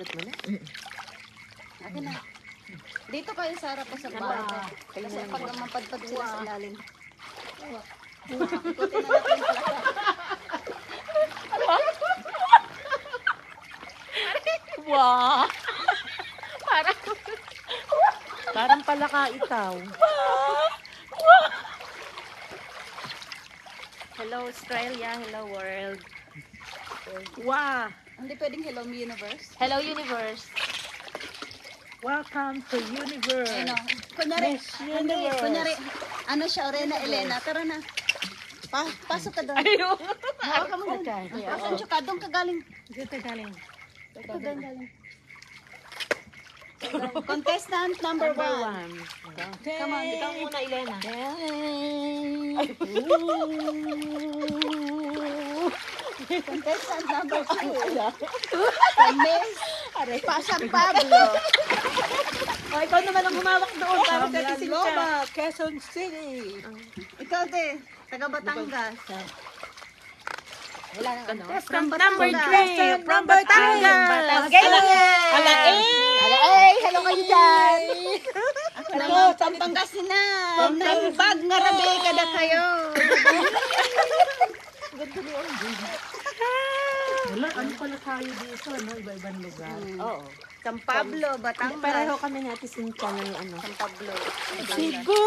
Pindot mo na. Akin na. Dito kayo sa harap sa bar. Kasi pag mapadpad sila sa ilalim. Ikutin na natin yung palaka. Wow! Parang palaka itaw. Hello Australia, hello world. Wow! Hindi pwedeng hello universe. Hello universe. Welcome to universe. Ano, kunyari, Universe. kunyari, ano siya, Orena, Elena, tara na. Pasok ka doon. Ayun. Hawa ka muna. Saan siya ka? Doon ka galing. Dito galing. Ito doon galing. Contestant number 1. Come on, ikaw muna, Elena. Contestant number 2. Miss Pasang Pablo. O, ikaw naman ang humawak doon para sa tisin siya. Loba, Quezon City. Ikaw din, taga Batangas. Wala nang ano. Contestant From number Batangas. 3 from Batangas. Okay lang yan. Alaay, hello kayo dyan. Ako, Sampangas na. Naibag nga rabi kada kayo. Wala, ano pala tayo dito, no? Iba-ibang lugar. Oo. San Pablo, Batangas. Pareho kami natin sinta ng ano. San Pablo. Cebu!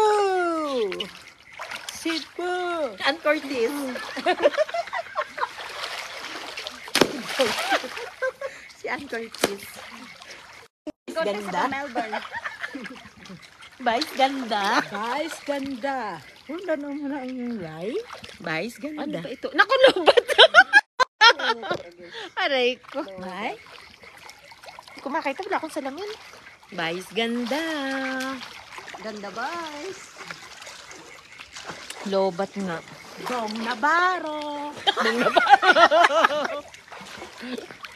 Cebu! Ann Curtis. Si Ann Curtis. Contest sa Melbourne. Vice ganda. Guys, ganda. Hunda naman na ang right. Vice ganda. Ano ba ito? Naku, lobat. Aray ko. Right? Kumakita wala akong salamin. Vice ganda. Ganda boys. Lobat nga. Dong Navarro.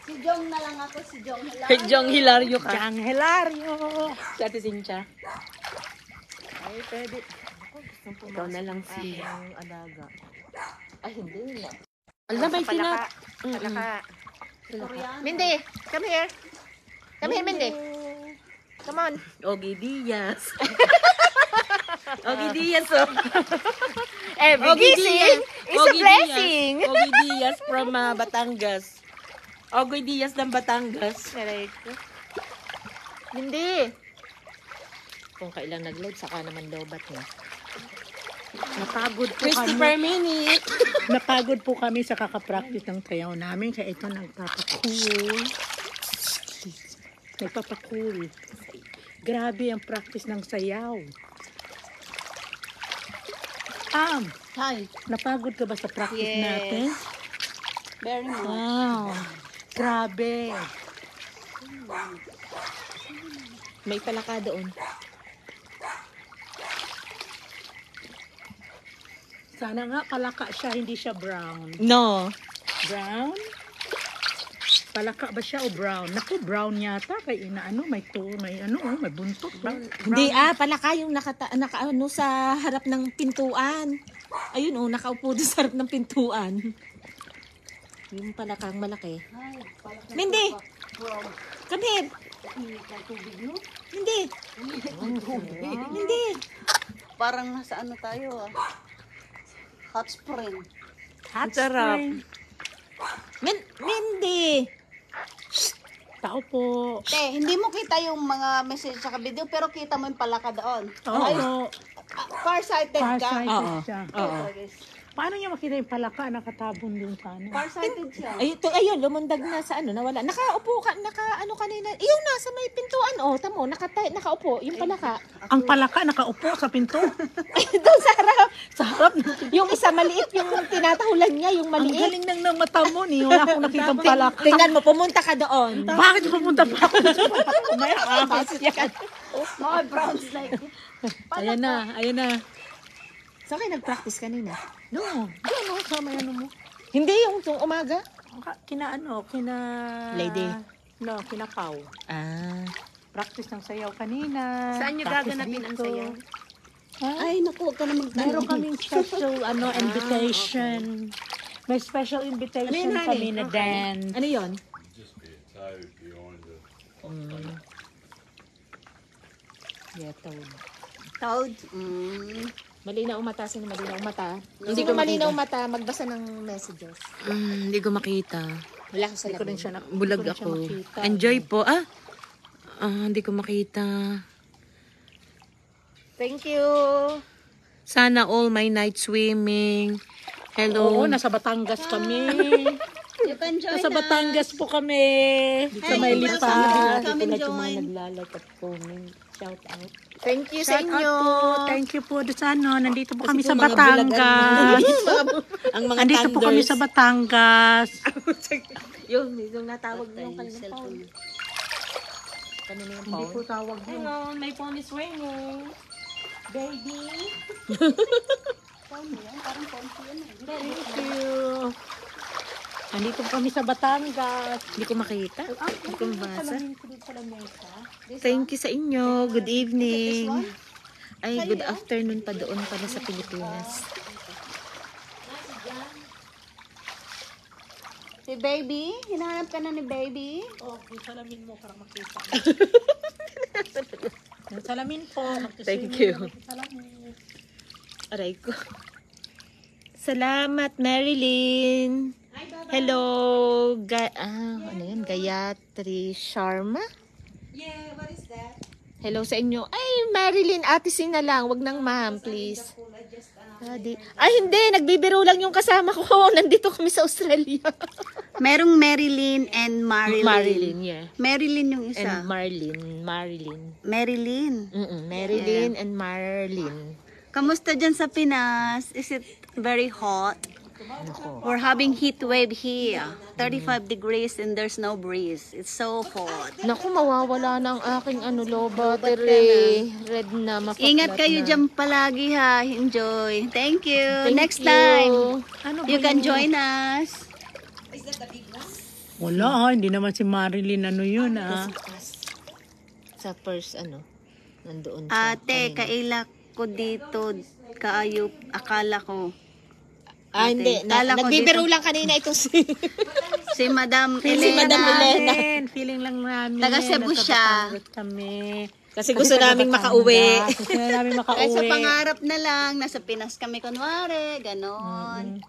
Si Jong na lang ako, si Jong na lang. Jong Hilario ka. Jang Hilario. Si Ate Cynthia. Ay, pwede. Ikaw na lang si... Ang alaga. Ay, hindi na. Alam, may tinat. Palaka. Koreano. Mindy, come here. Come here, Mindy. Come on. Ogie Diaz. Ogie Diaz, oh. Every gising is a blessing. Ogie Diaz from Batangas. Ogie Diaz ng Batangas. Mindy. Kung kailang nag-load, saka naman lobat na. Napagod po 50 kami. per minute. Napagod po kami sa kakapractice ng sayaw namin. Kaya ito nagpapakool. Nagpapakool. Grabe ang practice ng sayaw. Hi. Napagod ka ba sa practice Yes. natin? Very much. Wow. Grabe. May palaka doon. Sana nga palaka siya, hindi siya brown. No. Brown? Palaka ba siya o brown? Naku, brown yata. Kaya inaano, may buntot. Brown. Hindi palaka yung naka sa harap ng pintuan. Ayun nakaupo doon sa harap ng pintuan. Yung palakang malaki. Mindy! Come here! Hindi! Hindi! Parang nasa ano tayo hot spring. Hot Sarap. spring. Mindy! Tao po. Hindi mo kita yung mga message sa video, pero kita mo yung palaka doon. Oo. Farsighted ka. Farsighted siya. Oo. Paano niya makita yung palaka? Nakatabon dun sa ano. Farsighted siya. Ayun, lumundag na sa nawala. Nakaupo ka, kanina. Yung nasa may pintuan, tamo, nakaupo, yung palaka. Ang palaka nakaupo sa pinto. Doon sa harap. Sa harap. Yung isa maliit, yung tinatahulan niya, yung Ang maliit. galing ng mata mo ni. Wala akong nakitang palaka. Tingnan mo, pumunta ka doon. Bakit pumunta pa ako sa palaka? May ahas yan. Mga browns like Ayan na. Saan kayo nag-practice kanina? No, doon sa may ano mo. Hindi, yung umaga. Kina Lady. No, kina Pau. Practice ng sayaw kanina. Saan niyo practice gaganapin ang dito. sayaw? Ha? Ay, naku, huwag ka na Meron magtanong. kaming special invitation. May special invitation kami na dance. Ano yon? Yeah, toad. Toad. Malinaw mata, sino malinaw mata? Hindi ko malinaw mata, magbasa ng messages. Hindi ko makita. Wala ko sa Hindi ko rin labing. siya Bulag hindi ko rin siya ako. makita. Enjoy po. Hindi ko makita. Thank you. Sana all my night swimming. Hello. Oo, nasa Batangas kami. You can join Nasa us. Batangas po kami. Sa Hey, may welcome. lipa. Come and join. Naglalike at comment. Shout out. Thank you sa Shout out inyo. po. Thank you po doon sa ano. Nandito po kami po sa mga Batangas. Ang mga Nandito po kami sa Batangas. yung natawag mo kanina phone. Kanina yung Hindi phone. po tawag yun. Hang on, my phone is ringing. Baby. Thank you. Nandito po kami sa Batangas. Hindi ko makita. Hindi ko mabasa. Thank Thank you sa inyo. Good evening. Ay, good afternoon pa doon pala sa Pilipinas. Si baby, hinahanap ka na ni baby. Oh, yung salamin mo para makita. Yung salamin po. Thank you. Salamin. Aray ko. Salamat, Marilyn. Hello, ano yan? Gayatri Sharma? Yeah, what is that? Hello sa inyo. Ay, Marilyn, ate sin na lang. Wag nang ma'am, please. Ay, hindi. Nagbibiro lang yung kasama ko. Nandito kami sa Australia. Merong Marilyn and Marilyn. Marilyn, yeah. Marilyn yung And isa. Marilyn. Marilyn. Marilyn and Marlyn. Kamusta dyan sa Pinas? Is it very hot? We're having heat wave here. 35 degrees and there's no breeze. It's so hot. Naku, mawawala ng aking low battery. Red na, mapaklat Ingat kayo na. dyan palagi ha. Enjoy. Thank you. Thank Next you. time, Ano ba you can yun? join us. Wala, hindi naman si Marilyn yun Sa first, nandoon siya. Ate, kaila ko dito. Kaayop. Akala ko. Hindi. Kala ko Nagbibiro dito. lang kanina itong si... Si Madam Si Elena. Madam Elena. Feeling lang namin. Taga Cebu nasa siya. Batangas kami. Kasi gusto naming makauwi. Gusto namin makauwi. Kaya sa pangarap na lang, nasa Pinas kami kunwari, ganon.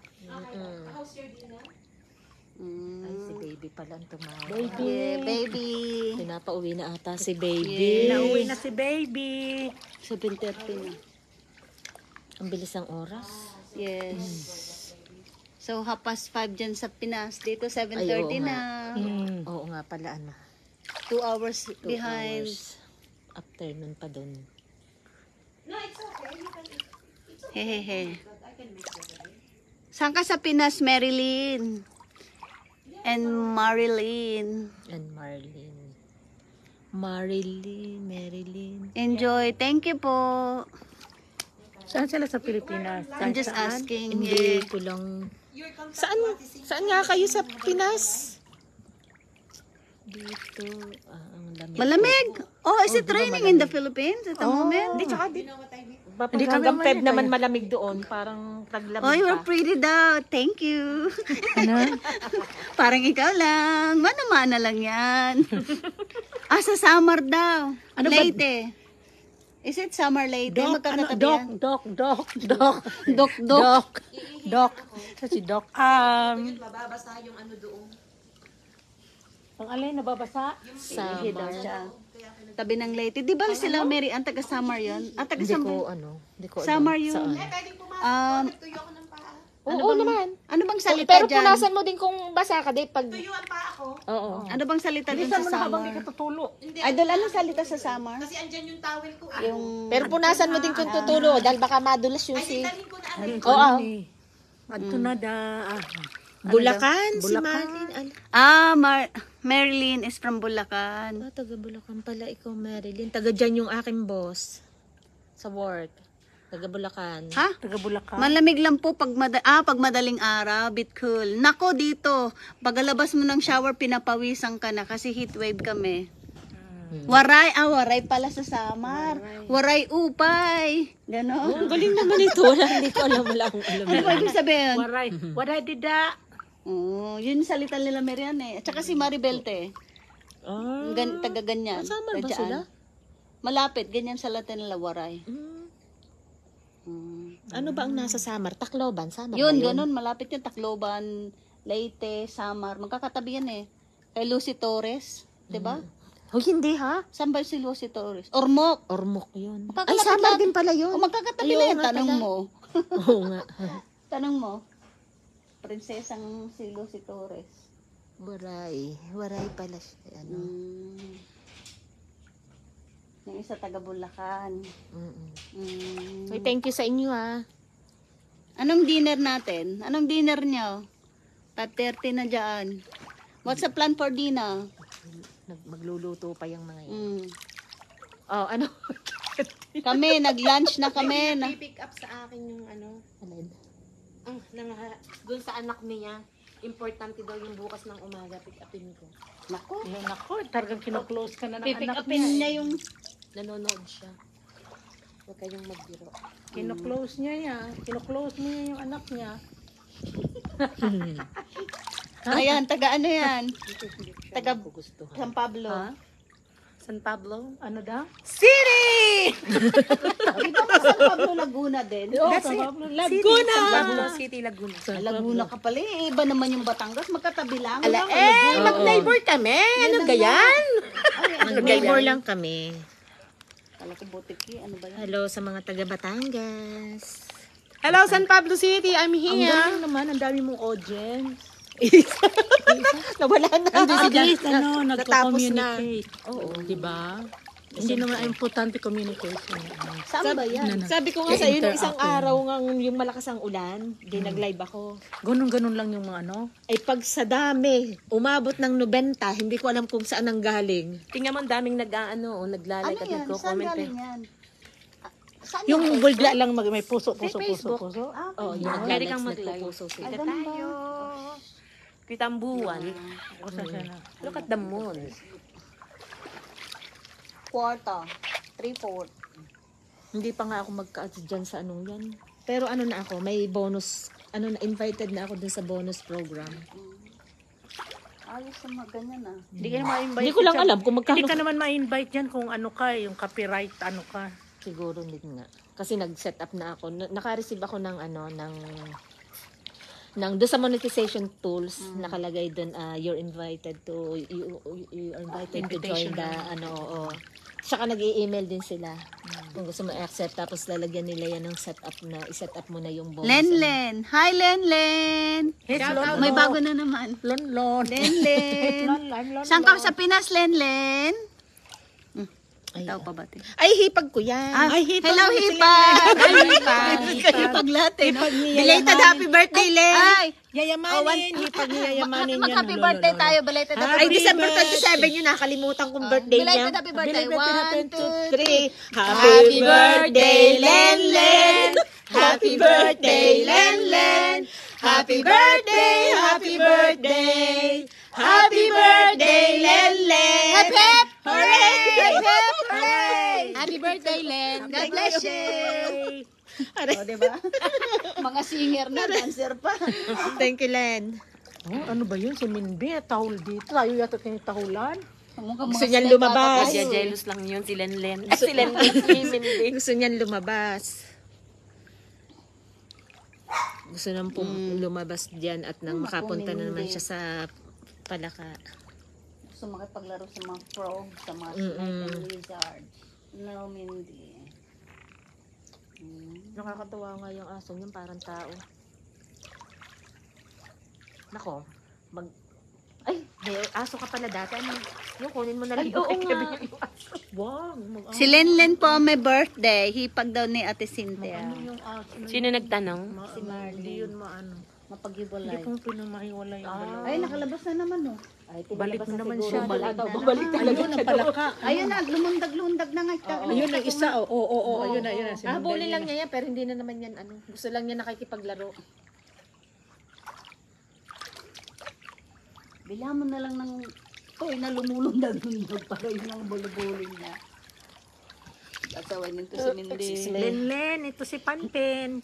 Ay, si baby pala ang tumawag. Yeah, baby. Pinapauwi na ata si baby. Nauwi na si baby. 7:30 na. Ang bilis ng oras. Yes. So, 5:30 dyan sa Pinas. Dito, Ay, 7:30 oo na. Oo nga pala, 2 hours 2 behind. hours. Afternoon pa dun. Hehehe. Saan ka sa Pinas, Marilyn? And Marilyn. And Marilyn. Enjoy. Thank you po. Saan sila sa Pilipinas? I'm just Saan? asking. Hindi ko lang... Saan nga kayo sa Pinas? Dito. Ang lamig. Malamig. Oh, is it raining in the Philippines at the moment? Hindi, tsaka dito. Hindi kami Hanggang Feb malamig naman eh. malamig doon. Parang taglamig Oh, you're pa. pretty daw. Thank you. Ano? Parang ikaw lang. Mana-mana lang yan. Sa summer daw. Ano ba- Leyte. Is it summer Leyte? Magkakatabi yan. Doc. Dok. Si Doc. Mababasa yung doon. Ang alin, nababasa? Sige daw siya. Tabi ng Leyte. Di ba sila Mary ang taga-summer yun? Hindi ko, hindi ko alam. Summer yun. Saan? Oo naman. Ano bang salita Pero dyan? punasan mo din kung basa ka din pag... Tuyuan pa ako. Oo. Ano bang salita dun Saan sa mo na habang di summer? ka tutulo? Idol, anong salita sa summer? Kasi andyan yung towel ko. Yung... Pero punasan mo din kung tutulo dahil baka madulas yung si... Dalhin ko na Oo. Adto na da. Bulacan, si Bulacan. Marilyn. Marilyn is from Bulacan. Taga Bulacan pala ikaw, Marilyn. Taga dyan yung aking boss. Sa work. Taga Bulacan. Ha? Taga Bulacan. Malamig lang po pag madaling araw, bit cool. Nako dito, pagkalabas mo ng shower, pinapawisan ka na kasi heat wave kami. Waray pala sa summer. Waray upay. Ganon. Ang galing naman ito. Hindi ko alam. Wala akong alam. Ano ba ibig sabihin? Waray dida. Oh, yun yung salita nila Marian eh. At saka si Maribel te. Ah, Taga ganyan. Samar ba Tadyaan. sila? Malapit, ganyan sa Latin Lawaray. Ano ba ang nasa Samar? Tacloban? Samar Yun, ba yun? ganun, malapit yun. Tacloban, Leyte, Samar. Magkakatabi yan eh. Kay Lucy Torres, di ba? Oh, hindi ha? Saan ba si Lucy Torres? Ormoc. Ormoc yun. Ay, Magkakalapit Samar lahat. din pala yun. O magkakatabi Ayun na yan. nga Tanong pala. mo. Oo nga. Tanong mo. Prinsesang si Lucy Torres. Waray. Waray pala siya. Ano? Yung isa taga Bulacan. Ay, thank you sa inyo ha. Anong dinner natin? Anong dinner nyo? 5:30 na dyan. What's the plan for dinner? Magluluto pa yung mga yun. Mm. Oh, ano? Kami, nag-lunch na kami. Pick up sa akin yung ano, Alin? doon sa anak niya. Importante daw yung bukas ng umaga, pick upin ko. Nako. Yun ako, talagang kino-close ka na ng Pipick anak upin niya. niya yung... Nanonood siya. Huwag kayong magbiro. Kino-close niya yan. Kino-close niya yung anak niya. Ayan, taga ano yan? Taga Gusto. San Pablo. San Pablo? Ano daw? City! Di ba San Pablo, Laguna din? San Pablo, Laguna! San Pablo City, Laguna. Laguna ka pala eh. Iba naman yung Batangas. Magkatabi lang. Mag-neighbor kami. Ano gayan? Nag-neighbor lang kami. Kala ko butiki. Ano ba yan? Hello sa mga taga Batangas. Hello, San Pablo City. I'm Ang here. galing naman, ang dami mong audience. Nawala na. At least, Natapos na. nagko-communicate. Oo. Diba? Hindi naman importante communication. Saan ba yan? Sabi ko nga sa iyo, nung isang Interact. araw nga yung malakas ang ulan, di nag-live ako. Ganun-ganun lang yung mga ano. Ay pag sa dami, umabot ng 90, hindi ko alam kung saan ang galing. Tingnan mo, ang daming naglalike Ano at yan? Saan nagko-comment. galing yan? Saan Yung yan? bulgla lang may puso. Facebook. Ah, Oh, yung Pwede nagla-likes, kang mag-live. nagpo-puso sila. Kita tayo. Kita ang buwan. Kung saan siya na. Look at the moon. Quarter. 3/4. Hindi pa nga ako magka-add dyan sa anong yan. Pero ano na ako, may bonus, invited na ako dun sa bonus program. Ayos sa mga ganyan ah. Hindi ka na ma-invite. Hindi ko lang alam kung magkano. Hindi ka naman ma-invite yan kung ano ka, yung copyright, ano ka. Siguro din nga. Kasi nag-set up na ako. Naka-receive ako ng doon sa monetization tools, nakalagay doon, you're invited to, you are invited to join the, Saka nag-i-email din sila. Kung gusto mo accept, tapos lalagyan nila yan ng setup na, i-set up mo na yung bonus. Lenlen. Hi, Lenlen. May bago na naman. Lon. Lenlen. Lon. Saan ka sa Pinas, Lenlen? Ay, Ikaw pa ba, te? Ay, hipag ko yan. Ay, hipag Hello, mo si Hipag! Hipag lahat eh. Belated happy birthday, Len! Ay, yayamanin. Hipag niya yayamanin yan. Mag-happy birthday tayo. Belated happy Ay, birthday. December 27 yun, nakalimutan kong birthday niya. Belated happy birthday. Belated 1, 2, 3. Happy birthday, Lenlen! Happy birthday, Lenlen! Happy birthday, happy birthday! Happy birthday, Lenlen! Hep, hep! Hooray! Hep, hep! Hooray! Happy birthday, Len! God bless you! O, diba? Mga singer na, dancer pa. Thank you, Len. Oh, ano ba yun? Si Minbi, tahol dito. Tayo yata tinitahulan. Gusto niyan lumabas. Jealous lang yun, si Lenlen. Si Lenlen, si Mindy. Gusto niyan lumabas. Gusto nang lumabas diyan at nang makapunta na naman siya sa Palaka. Gusto makipaglaro sa mga frogs, sa mga snake and lizards. No, Mindy. Nakakatuwa nga yung aso niyan, parang tao. Nako, Ay, may aso ka pala dati. Ano? Yung kunin mo na lang. Ay, oo nga. Yung aso. Wow. Si Lenlen po may birthday. Hipag daw ni Ate Cynthia. Yung aso na Sino nagtanong? Si Marley. hindi yun maano. Mapag-iwalay. Hindi kong pinamahiwala yung dalawa. Ay, nakalabas na naman oh. Ay, Balik mo naman siguro. siya. Babalik talaga Ayun, ang palaka. Ayun na, lumundag-lundag na nga. Ayun ang isa. Oo, ayun na. Habulin lang niya yan, pero hindi na naman yan. Gusto lang niya nakikipaglaro. Bila mo na lang ng toy na lumulundag-lundag para yun ang bulubulin niya. Tatawin nito si Mindy. Lenlen, ito si Panpen.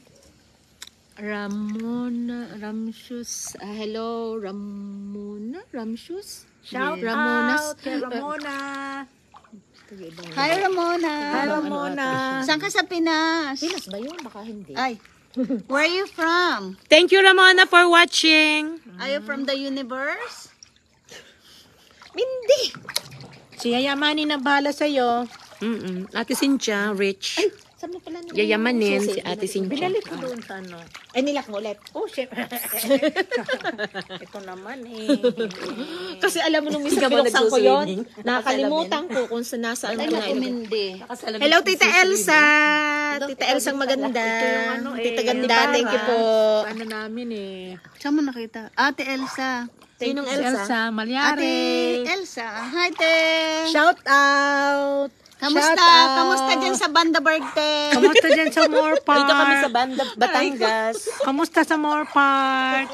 Ramona Ramshus. Hello, Ramona Ramshus. Shout Ramonas. out kay Ramona. Hi, Ramona. Hi, Ramona. Saan ka sa Pinas? Pinas ba yun? Baka hindi. Ay, where are you from? Thank you, Ramona, for watching. Are you from the universe? Hindi. Si Yayamani na bahala sa'yo. Ate Cynthia, rich. Saan mo pala nila? Yayamanin si Ate Cynthia. Binalik ko doon sa ano. Ay, nilak mo ulit. Oh, syempre. Ito naman eh. Kasi alam mo nung Hindi minsan ka ba binuksan ko yun, nagsuswimming? nakalimutan ko kung nasaan ko na ilagay. Kumindi. Hello, Tita Elsa. Tita Elsa ang maganda. Tita ganda, thank you po. Ano namin eh. Saan mo nakita? Ate Elsa. Sinong Si Elsa? Elsa, Ate Malyari. Elsa. Hi, te. Shout out. Kamusta? Shout out. Kamusta dyan sa Bandaberg, te? Kamusta dyan sa Moore Park? Dito kami sa Banda, Batangas. Kamusta sa Moore Park?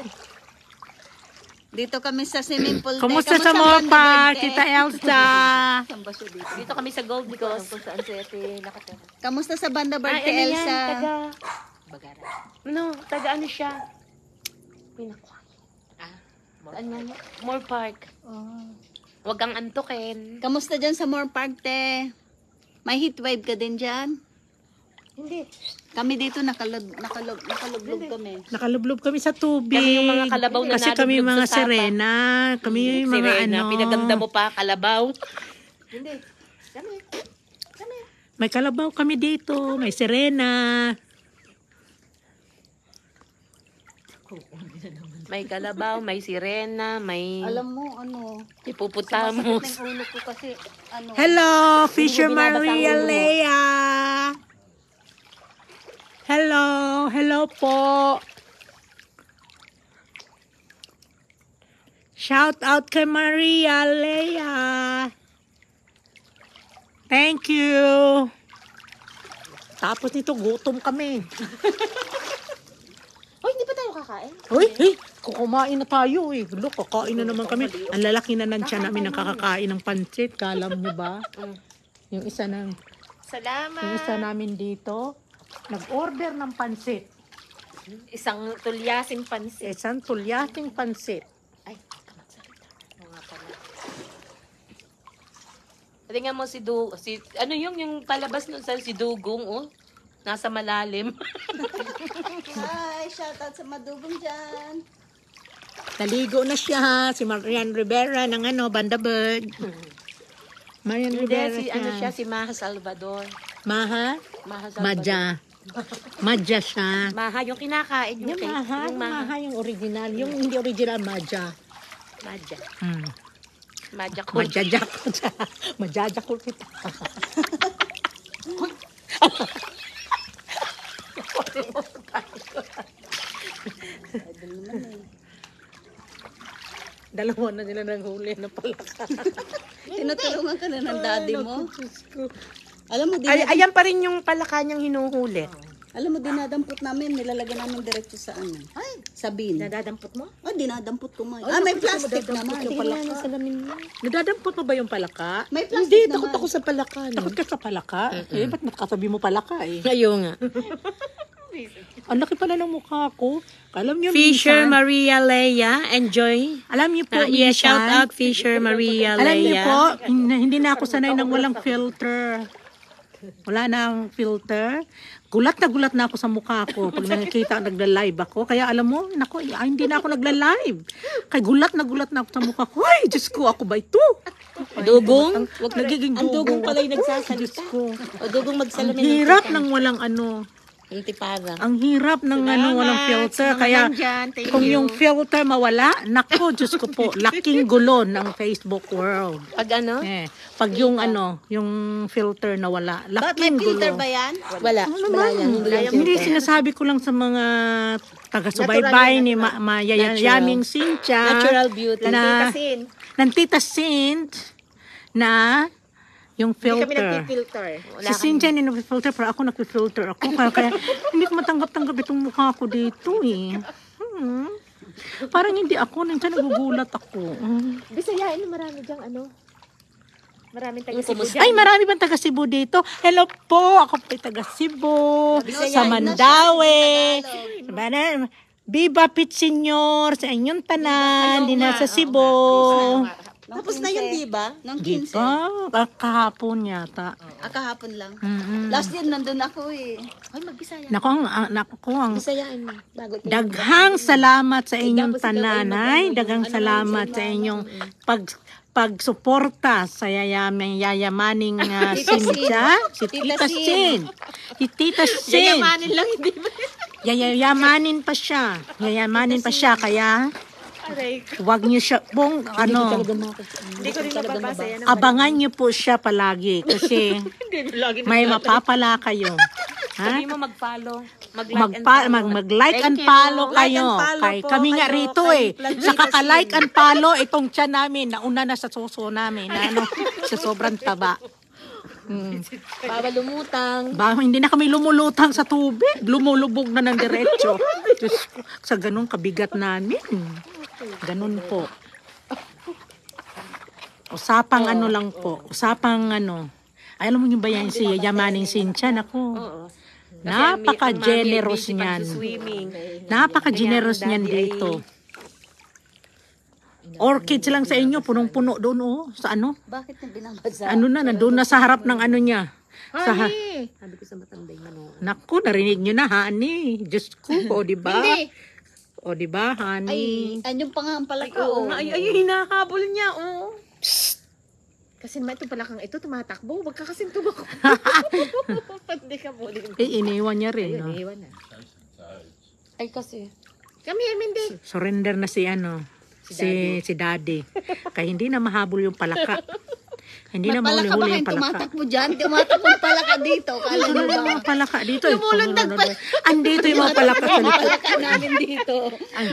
Dito kami sa swimming pool, te. Kamusta sa Moore Park, Tita Elsa? Saan ba siya dito? Dito kami sa Gold Coast. Kung saan si Ate nakatira. Kamusta sa Bandaberg, Ay, te ano yan? Elsa? Taga ano siya? Pinakuha. Saan yan? Moore Park. Huwag kang antukin. Kamusta dyan sa Moore Park, te? May heat wave ka din dyan? Hindi. Kami dito nakalublog kami. Nakalublob kami sa tubig. Kami yung mga kalabaw na Kasi kami nalublog mga sa sapa. sirena. Kami yung mga Sirena, ano. pinaganda mo pa, kalabaw. May kalabaw kami dito. May sirena. May kalabaw, may sirena, may Alam mo, ano, hippopotamus. masakit na yung ulo ko kasi, ano, Hello, Fisher Hindi mo binabasa Maria ang ulo mo. Lea. Hello, hello po. Shout out kay Maria Lea. Thank you. Tapos nito, gutom kami. Oh, hindi pa tayo kakain? Uy, kukumain na tayo eh. Look, kakain na naman kami. Ang lalaki na ng tiyan namin nakakakain ng pansit. Kalam nyo ba? Yung isa Salamat. yung isa namin dito, nag-order ng pansit. Isang tulyasing pansit. Isang tulyating pansit. Ay, kamagsalita. Oo nga pala. Tingnan mo ano yung palabas nun sa si Dugong, oh. Nasa malalim. hi, shout out sa madugong dyan. Naligo na siya, si Marian Rivera ng Bandaberg. Marian Hindi, Rivera si Maha Salvador. Maha? Maha Salvador. Madja. Madja siya. Maha, yung kinakain yung Yung cake. Maha, Yung Maha. yung original. Yung hindi original, Madja. Madja. Hmm. Madja ko. Madjajak ko siya. Madjajak ko kita. Dalawa na nila naghuli na palaka. Tinutulungan ka na ng daddy mo. Alam mo, Ayan pa rin yung palaka niyang hinuhuli. dinadampot namin, nilalagay namin diretso sa ano. Sa bin. Nadadampot mo? Dinadampot ko man. May plastic naman. Yung palaka. Nadadampot mo ba yung palaka? May plastic Hindi, naman. takot ako sa palaka. Takot ka sa palaka? Eh, ba't nakatabi mo palaka eh? Ngayon nga. Ang laki pala ng mukha ko. Alam niyo Fisher minsan, Maria Lea, enjoy. alam niyo po, Yeah, minsan, shout out Fisher Maria alam niyo Lea. po, hindi na ako sanay ng walang filter. Wala na ang filter. Gulat na ako sa mukha ko pag nakikita nagla-live ako. Kaya alam mo, hindi na ako nagla-live. Kaya gulat na ako sa mukha ko. Ay, Diyos ko, ako ba ito? Dugong? Nagiging Ang dugong dugong. pala yung nagsasalita. Diyos ko. O dugong Ang magsalamin hirap ng walang ng tipara. Ang hirap ng walang filter. Kaya kung yung filter mawala, nako, Diyos ko po, laking gulo ng Facebook world. Pag ano? Pag yung yung filter na wala, Bakit may laking filter gulo. ba yan? Wala. Wala yan. Hindi, sinasabi ko lang sa mga taga-subaybay ni Mayayaming Cynthia. Natural beauty. Na, Kasi ng Tita Cint na yung hindi kami filter. nagpipilter. Si Cynthia hindi nag-filter, pero ako nag-filter ako. Kaya hindi ko matanggap-tanggap itong mukha ko dito eh. Parang hindi ako, nandiyan nagugulat ako. Bisayain mo marami dyang maraming taga Cebu dyan. Ay, marami bang taga Cebu dito? Hello po, ako po taga Cebu, sa Mandaue. Viva Pit Senyor, sa inyong tanan, din sa Cebu. Tapos na yun, di ba? Nung Di 15. ba? Kahapon yata. Kahapon lang. Mm-mm. Last year nandun ako eh. Ay, mag-Bisaya. Naku, ang Bisayaan mo. Bago daghang salamat sa inyong Tapos ikaw ay tananay. mag-ano, Daghang ano salamat lang, sa inyong pagsuporta sa yayamaning Cynthia. Si Tita Sin. Si Tita Sin. Yayamanin lang, hindi ba? Yayamanin pa siya. Yayamanin pa siya. Kaya, Aray. wag niyo siya pong, Hindi ko rin mababasa yan. abangan niyo po siya palagi. Kasi, may mapapala kayo. Ha? Hindi mo mag-follow. Mag-like and follow kayo. Kami nga rito eh. Sa kaka-like and follow, itong tiyan namin, nauna na sa suso namin. Na, sa sobrang taba. Bawal lumutang. Hindi na kami lumulutang sa tubig. Lumulubog na ng diretso. Diyos ko, sa ganun kabigat namin. Ganun po. Usapang ano lang po. Usapang ano. Ay, alam mo yung ba yan si Yamaning Cynthia? Naku. Napaka-generous niyan. Napaka-generous niyan dito. Orchids lang sa inyo, punong-puno doon oh. Sa ano? Bakit na binabasa? Ano na, nandun na sa harap ng ano niya. Sa Honey. Sabi ko sa matanday mano. Naku, narinig nyo na, honey. Diyos ko, o diba? Hindi. O diba, honey? Anyong pa nga ang palaka. Oo nga, ay, hinahabol niya, oh. Kasi naman ito pala kang ito, tumatakbo. Huwag ka kasing tumakbo. Hindi ka muli. Iniwan niya rin, no? Iwan na. Ay kasi. Kami, hindi. Surrender na si ano, si daddy. Kaya hindi na mahabol yung palaka. Hindi na Palaka ba mahuli-huli kayo yung palaka. tumatakbo dyan? Tumatakbo ang palaka dito. Kala Ano nyo na ba? mga palaka dito? Lumulundag pa. Andito yung mga palaka sa likod. Palaka namin dito.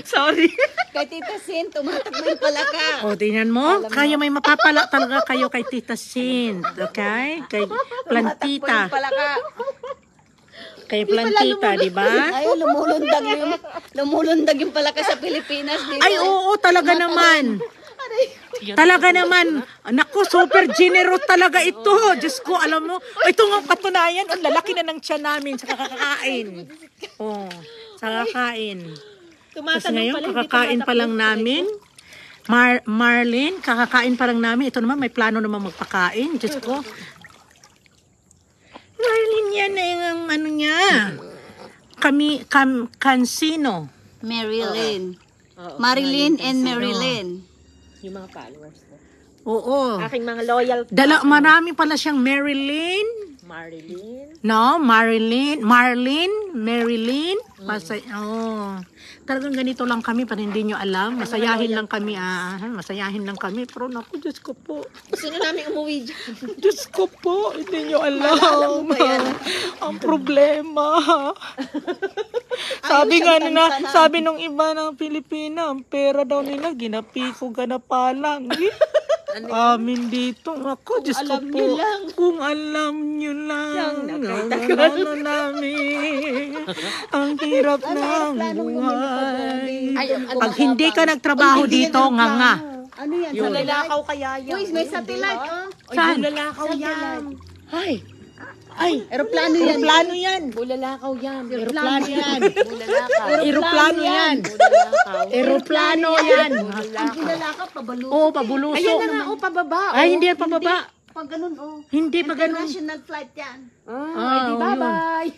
Sorry. Kay Tita Sin, tumatakbo yung palaka. O, tingnan mo. Kaya may mapapala talaga kayo kay Tita Sin. Okay? Kay Plantita. Palaka. Kay Plantita, di ba? Ay, lumulundag yung palaka sa Pilipinas. Dito. Ay, oo, talaga naman. Talaga naman. Naku, super generous talaga ito. Diyos ko, alam mo. Ito nga katunayan. Ang lalaki na ng tiyan namin sa kakakain. Oh, sa kakain. Tapos ngayon, kakakain pa lang namin. Marlene, kakakain pa lang namin. Ito naman, may plano naman magpakain. Diyos ko. Marlene, yan na yung ano niya. Cansino. Marilyn. Marilyn and Marilyn. Yung mga followers mo. Oo. Aking mga loyal Marami pala siyang Marilyn. Marilyn. No, Marilyn. Marilyn. Talagang ganito lang kami, pero hindi nyo alam. Masayahin lang kami, masayahin lang kami. Pero naku, Diyos ko po. Gusto na namin umuwi dyan. Diyos ko po, hindi nyo alam. Ang problema. Sabi nung iba ng Pilipina, ang pera daw nila, ginapi ko pa lang. Amin dito. Ako, Diyos ko po. Kung alam nyo lang. Ano namin. Ang hirap ng buhay. Pag hindi ka nagtrabaho dito, nga. Ano yan? Yung lalakaw kaya yan. Uy, may satellite, oh. Saan? Lalakaw yan. Ay, Aeroplano yan. aeroplano yan. Bulalakaw yan. Aeroplano yan. Bulalakaw. Aeroplano yan. Bulalakaw. Aeroplano yan. Ang bulalaka, pabalusok. Oo, pabulusok. Ayan na nga, pababa. Ay, hindi yan pababa. Pag ganun, oh. Hindi pa ganun. International flight yan. Ay, di bye-bye.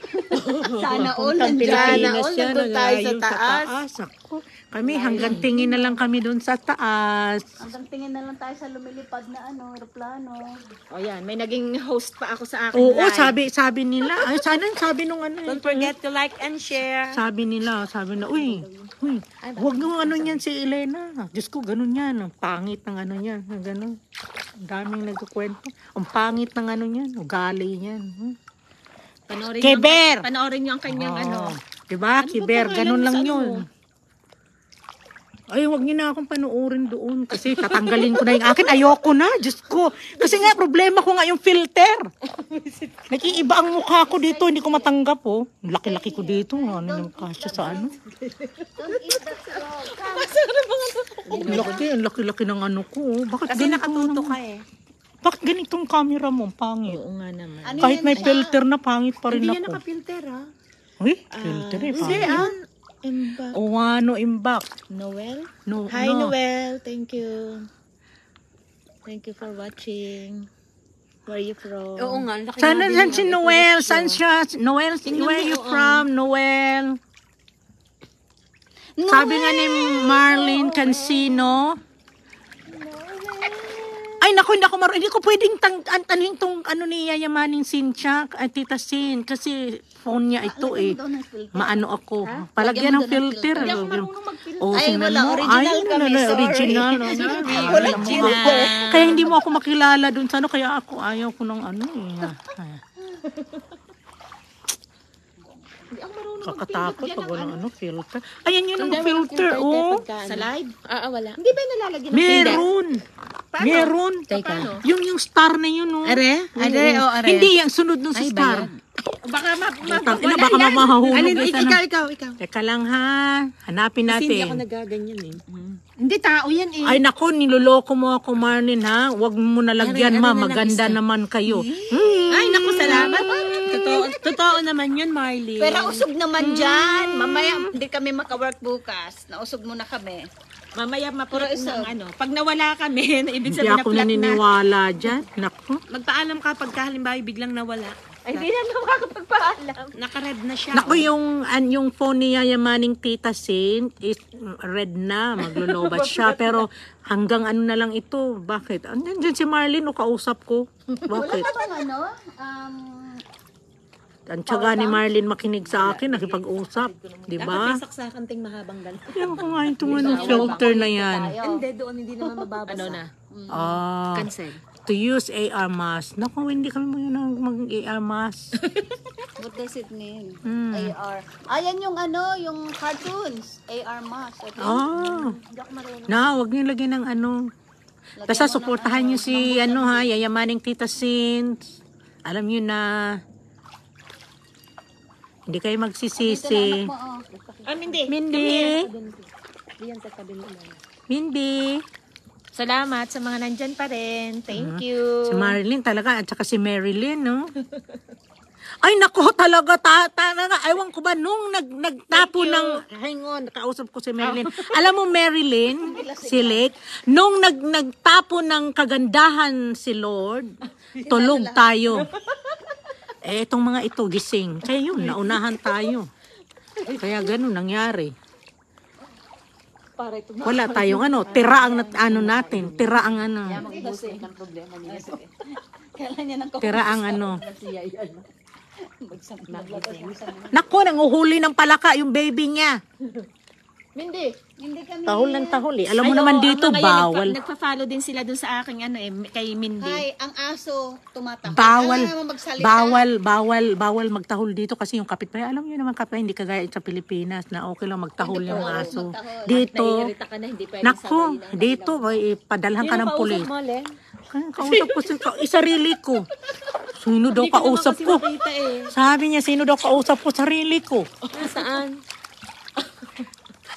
Sana all Papuntang nandyan. Pilipinas all yan, nandun tayo sa nalayo taas. Ako, kami hanggang tingin na lang kami doon sa taas. Hanggang tingin na lang tayo sa lumilipad na aeroplano. O yan, may naging host pa ako sa akin. Oo, live. sabi nila. Ay, sabi nung ano. Don't forget to like and share. Sabi nila, uy, huwag nung ano yan si Elena. Diyos ko, ganun yan. Ang pangit ng ano yan. Ganun. Ang daming nagkukwento. Ang pangit ng ano yan. Ugali yan. Keber! Panoorin niyo ang kanyang ano. Diba? Kiber, ganun lang sa ano yun. mo? Ay, wag niyo na akong panoorin doon. Kasi tatanggalin ko na yung akin. Ayoko na, Diyos ko. Kasi nga, problema ko nga yung filter. Nag-iiba ang mukha ko dito. Hindi ko matanggap, oh. Laki-laki ko dito. Ano yung kasya sa ano? Ang laki-laki ng ano ko. Oh. Bakit Kasi ganito nakatuto naman? ka eh. Bakit ganitong camera mo? Ang pangit. Oo nga naman. Ano Kahit yan? may filter na, pangit pa rin Hindi yan ako. nakapilter ha. Uy, filter eh. Hindi, Pangit. Imbak. O, ano, imbak. Noel? No, Hi, no. Noel. Thank you. Thank you for watching. Where are you from? Oo nga, laki Sana nga saan din si ang Noel? ito. Saan siya? Noel, where are you from, Noel? Sabi nga ni Marlene Cancino. Ay, naku, hindi ko pwedeng tanuhin tong ano ni Yayamaning Cynthia, Tita Sin, kasi phone niya ito eh. Maano ako. Palagyan ng filter. Oh, Ay, tingnan wala, mo. original Ay, kami, sorry. original. Original. Kaya hindi mo ako makilala dun sa ano, kaya ako ayaw ko ng ano eh. Kakatakot pag walang ano, filter. Ayan yun ang filter, oh. Sa live? Wala. Hindi ba yung nalalagyan ng Meron. Meron. Teka. Yung star na yun, oh. Are? Are? Hindi, yung sunod nun sa star. Baka Ina, baka mamahahulog. Ikaw. Teka lang ha. Hanapin Hindi ako natin. nagaganyan eh. Hindi, tao yan eh. Ay nako, niloloko mo ako, Marlene, ha? Huwag mo nalagyan, ma. Maganda naman kayo. Ay, naku, salamat. Totoo naman yun, Marley. Pero usog naman dyan. Mamaya, hindi kami makawork bukas. Nausog muna kami. Mamaya mapuro ng ano. Pag nawala kami, ibig Hindi sabihin ako na flat na. naniniwala dyan. Nako. Magpaalam ka pagka halimbawa biglang nawala. Ay, hindi na makakapagpaalam. Naka-red na siya. Naku, yung phone ni Yayamaning Tita Sin is red na. Maglulubat siya. Pero hanggang ano na lang ito. Bakit? Andyan si Marlene, o kausap ko. Bakit? Ang tiyaga ni Marlene makinig sa akin, nakipag-usap. Di ba? Saksakan ting mahabang ganito. Yan ko nga itong ano, filter na yan. Hindi, doon hindi naman mababasa. Ano na? Ah, Cancel. to use AR mask. Naku, hindi kami mag-AR mask. What does it mean? Hmm. AR. Ayan yung ano, yung cartoons. AR mask. Okay? Oh. Na, wag niyo lagyan ng ano. Basta suportahan niyo si ano ha, Yayamaning Tita Sin. Alam niyo na hindi kayo magsisisi. Mindy. Mindy. Mindy. Salamat sa mga nandyan pa rin. Thank you. Si Marilyn talaga at saka si Marilyn, no? Ay nako, talaga talaga ewan ko ba nung nagtapo ng hang on, nakausap ko si Marilyn. Alam mo Marilyn, si Lake, nung nagtapo ng kagandahan si Lord, tulog tayo. Eh itong mga ito gising. Kaya yun, naunahan tayo. Kaya ganun nangyari. Wala tayong ano, tira ang ano natin, tira ang ano. Tira ang ano. Naku, nanguhuli ng palaka yung baby niya. Mindy. Tahol ng tahol eh. Alam mo naman dito, bawal. Nagpa-follow din sila dun sa aking ano eh, kay Mindy. Hi, ang aso tumatakbo. Bawal, Alam naman magsalita. bawal magtahol dito kasi yung kapitbahay, alam niyo naman kapitbahay, hindi kagaya sa Pilipinas na okay lang magtahol yung aso. Dito, Naiirita ka na, hindi pwede nako, dito, padalhan ka ng pulis. Kausap ko sarili ko. Sino daw kausap ko? Sabi niya, sino daw kausap ko? Sarili ko. Saan?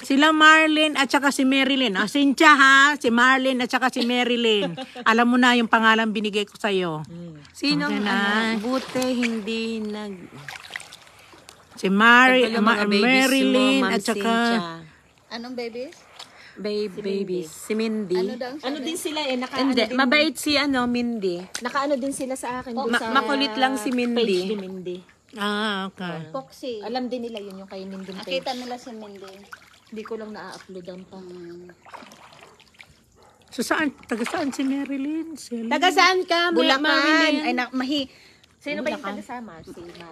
Sila Marlene at saka si Marilyn. Ah, Cynthia ha, si Marlene at saka si Marilyn. Alam mo na yung pangalan binigay ko sa'yo. Sino Okay ang na. buti hindi nag... Si Mga babies Marilyn mo, Ma'am at saka... Cynthia. Anong babies? Babies. Si Mindy. Ano daw? Ano din sila eh, Hindi, mabait si Mindy. nakaano din sila sa akin dun sa Makulit lang si page ni Mindy. Mindy. Ah, okay. Foxy. Alam din nila yun yung kay Mindy page. Nakita nila si Mindy. Hindi ko lang na-uploadan pa. So saan? Taga saan si Marilyn? Taga saan ka, Bulacan. Marilyn? Ay, Sino ba yung taga-sama?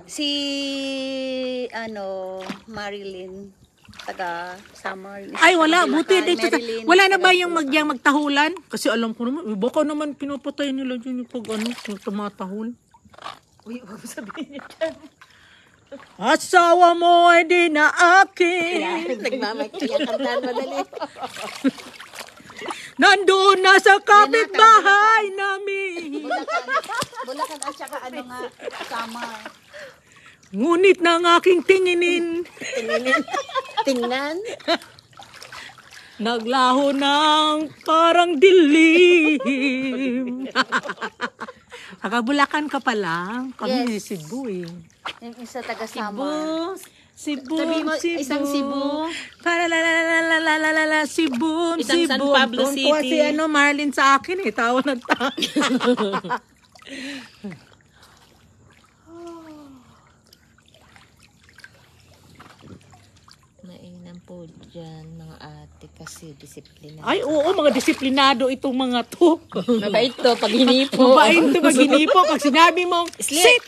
si Marilyn. Taga Summer. Ay, wala. Buti dito. Marilyn. Wala na ba yung magtahulan? Kasi alam ko naman, baka naman pinapatay nila dyan yung pag yung tumatahol. Uy, huwag mo sabihin niya. Asawa mo ay di na akin. Nagmamakiyang kantaan madali. Nandun na sa kapitbahay namin. Bulacan at saka ano nga, Summer. Ngunit ng aking tinginin, Tingnan. naglaho ng parang dilim. Taga Bulacan ka pala. Kami Yes. Cebu eh. Yung isa taga Summer. Cebu, Sabi mo, isang Cebu. Para la la la la la la la la Cebu, Isang San Cebu. Pablo Tuwan-tuwa City. si Marlin sa akin tawa ng tawa. Mainam po dyan, mga ate, kasi disiplina. Ay, oo, mga disiplinado itong mga to. Mabait to pag hinipo. Mabait to maginipo. Pag sinabi mong sit.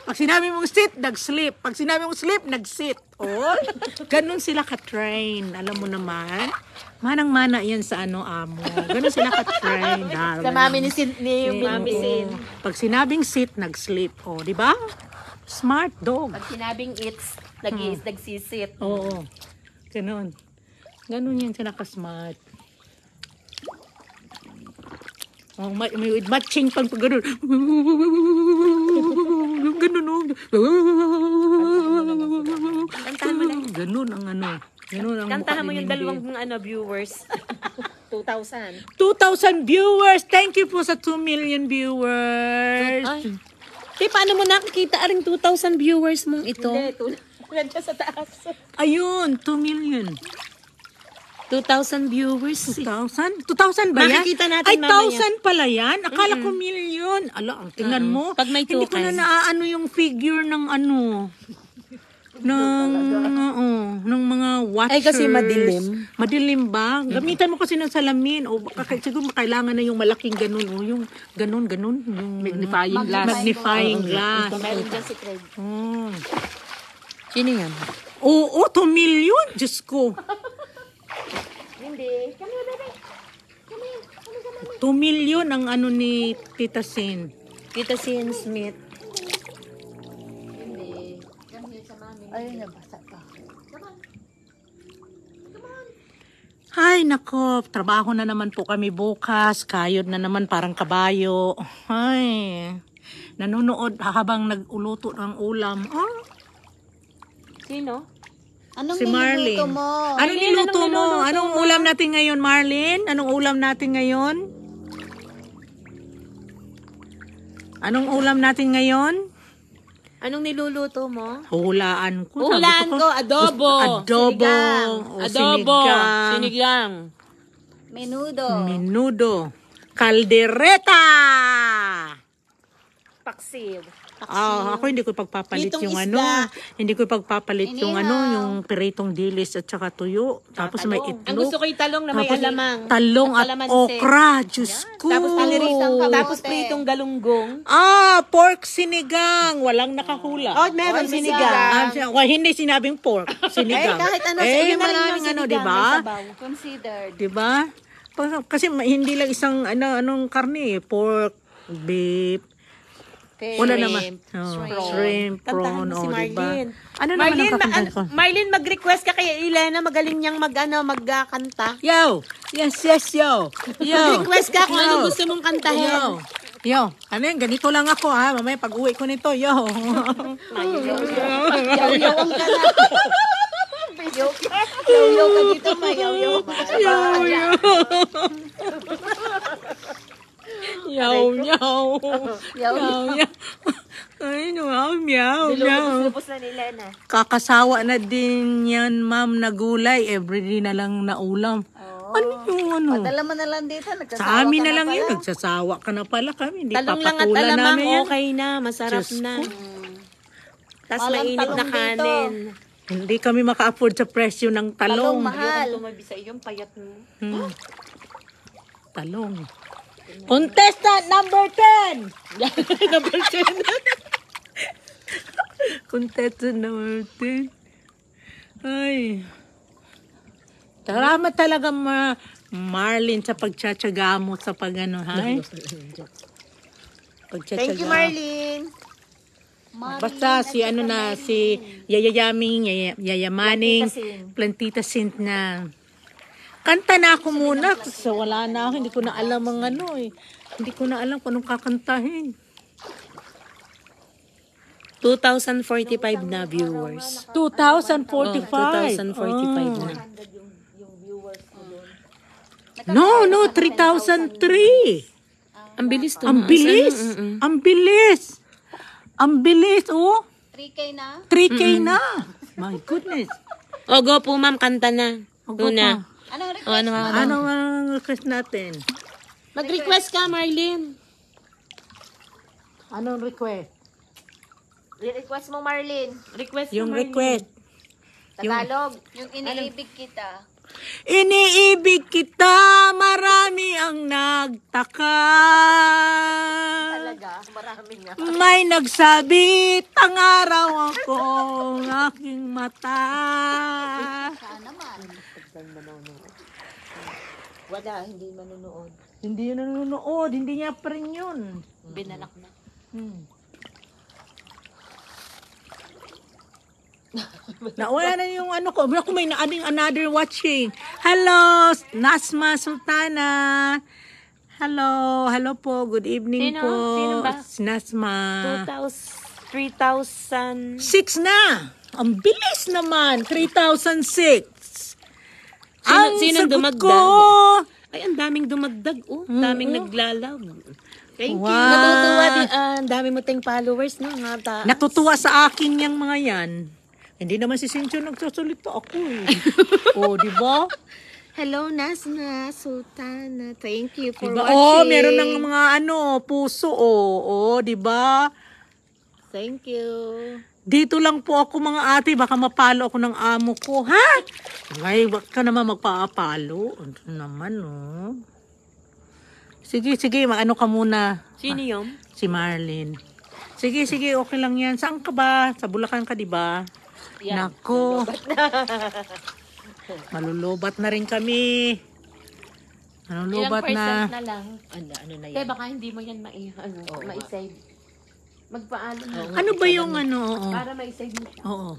Pag sinabi mong sit, nag-sleep. Pag sinabi mong sleep, nag-sit. Oh, ganun sila ka-train. Alam mo naman. Manang-mana yan sa amo. Ganun sila ka-train. Sa mami ni Sin, ni Mami Sin. Pag sinabing sit, nag-sleep. Oh, di ba? Smart dog. Pag sinabing it's, nagsisit. Oo. Ganun. Ganun yan sila ka-smart. Oh, may matching pang ganun. Ganun, oh. Kantahan mo na. Ganun ang ano. Ganun ang Kantahan mo mukha ni yung Mindy. dalawang viewers. 2,000. 2,000 viewers. Thank you po sa 2 million viewers. Ay. Di, paano mo nakikita aring 2,000 viewers mong ito? Nandiyan sa taas. Ayun, 2 million. 2,000 viewers. 2,000? 2,000 ba yan? Makikita natin Ay, mamaya. 1,000 pala yan? Akala ko million. Ala, ang tingnan mo. Pag may Hindi ko tukay. na naaano yung figure ng ano. ng mga watchers. Ay, kasi madilim. Madilim ba? Gamitan mo kasi ng salamin. O baka siguro kailangan na yung malaking ganun. O yung ganun. Yung Magnifying glass. Magnifying glass. Meron dyan si Craig. Oh. Sino yan? Oo, 2 million. Diyos ko. Hindi. 2 million ang ano ni Tita Sin. Kita si Ian Smith. Ay, nabasa pa. Ay, nako, trabaho na naman po kami bukas. Kayod na naman parang kabayo. Ay, nanonood habang nag-uluto ng ulam. Ah, Sino? Anong si Marlin. niluluto mo? Anong niluto mo? Anong ulam natin ngayon, Marlin? Anong ulam natin ngayon? Anong ulam natin ngayon? Anong niluluto mo? Hulaan ko. Hulaan Sabi ko, adobo. Adobo. Sinigang. O, Adobo. sinigang. Sinigang. Menudo. Menudo. Kaldereta! Paksiw. Ako hindi ko pagpapalit Pritong yung isda. ano. Hindi ko pagpapalit yung Inihaw. ano, yung peritong dilis at saka tuyo. Tapos may itlog. Ang gusto ko yung talong na may Tapos alamang. talong at kalamansi. okra. Diyos ko. Tapos Panirisang kamote. Tapos pritong galunggong. Pork sinigang. Walang nakahula. Oh, meron sinigang. Hindi sinabing pork. Sinigang. kahit ano, sa iyo na rin yung maraming ano, sinigang, di ba? may sabaw. Considered. Di ba? Kasi hindi lang isang anong karne, pork, beef. Wala naman. Shrimp, prawn, Kantahan mo si diba? Marlene. Ano naman Marlene, ang kakanta ko? Marlene, mag-request ka kay Elena. Magaling niyang magkanta. Yo! Yes, yo! Yo! Mag-request ka kung Yo. ano gusto mong kantahin. Yo! Ano yan? Ganito lang ako ha. Mamaya pag uwi ko nito, yo! Yaw-yaw ang ka na. Yaw-yaw ka dito, may yaw-yaw. Yaw, yaw! Yaw-yaw. Ay, meow, meow, meow. Lupos na ni Elena. Kakasawa na din yan, ma'am, na gulay. Everyday na lang na ulam. Ano yung ano? Padala mo na lang dito. Nagsasawa Sa amin ka na lang pala. yun. Nagsasawa ka na pala kami. Hindi Talong lang at papatulan alamang, namin yan. okay na. Masarap Diyos na. ko. Tapos Walang mainit talong na dito. kanin. Hindi kami maka-afford sa presyo ng Talong talong. mahal. Tumabi sa iyo, payat mo. Talong. Contestant number 10! Number 10. Contestant number 10. Ay. Salamat talaga Marlene sa pagtsatsaga mo sa pagano, hay? Thank you, Marlene. Basta si ano na, si Yayamaning, Plantita Sint na. Kanta na ako muna kasi wala na ako. Hindi ko na alam ang ano eh. Hindi ko na alam kung anong kakantahin. 2,045 na viewers. 2,045. 2,045 na. No, 3,003. Ang bilis to. Ang bilis. Ang bilis. Ang bilis, oh. 3K na? 3K na. My goodness. O, go po, ma'am. Kanta na. O, go Una. pa. Anong request? O, ano, Ano ang request natin? Mag-request ka, Marlene. Anong request? Request mo, Marlene. Request Yung mo, Marlene. request. Tagalog. Yung iniibig kita. Iniibig kita, marami ang nagtaka. Talaga, marami nga. May nagsabi, tangaraw ako ang aking mata. Wala, hindi manunood. Hindi yun nanonood, hindi niya pa rin yun. Binalak na. Nawala na yung ano ko. Ako may adding another watching. Hello, Nasma Sultana. Hello po. Good evening Sino? po. Sino ba? Si Nasma. 3,000. 6 na. Ang bilis naman. 3,006. Sino sagot dumagdag? ko. Ay, ang daming dumagdag. Oh, daming naglalab. Thank you. Wow. Natutuwa din. Ang dami mo tayong followers, no? Nga taas. Natutuwa sa akin yung mga yan. Hindi naman si Cynthia nagsasalita ako eh. O, di ba? Hello, Nasna Sultana. Thank you for Diba? watching. Oh, meron ng mga puso. Oh, di ba? Thank you. Dito lang po ako mga ate, baka mapalo ako ng amo ko. Ha? Ay, baka ka naman magpaapalo. Ano naman, oh. Sige, maano ka muna. Sino yun? Si Marlene. Sige, okay lang yan. Saan ka ba? Sa Bulacan ka, di ba? Nako. Malulubat na rin kami. Malulubat Ilang percent na. na lang. Ano na Kaya yan? baka hindi mo yan ma-save. Magpaalam mo. Ano ba yung ano? Para ma-save mo siya. Oo.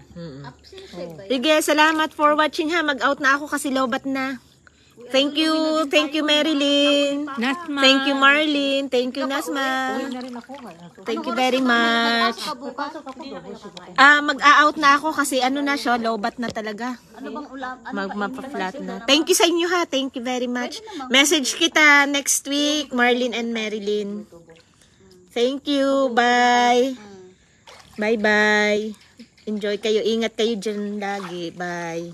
Sige, salamat for watching ha. Mag-out na ako kasi lobat na. Thank you, Marilyn. Nasma. Thank you, Marlene. Thank you, Nasma. Thank you very much. Mag-out na ako kasi ano na siya, lobat na talaga. Ano bang ulam? Mapa-flat na. Thank you sa inyo ha. Thank you very much. Message kita next week, Marlene and Marilyn. Thank you. Bye. Bye-bye. Enjoy kayo. Ingat kayo dyan lagi. Bye.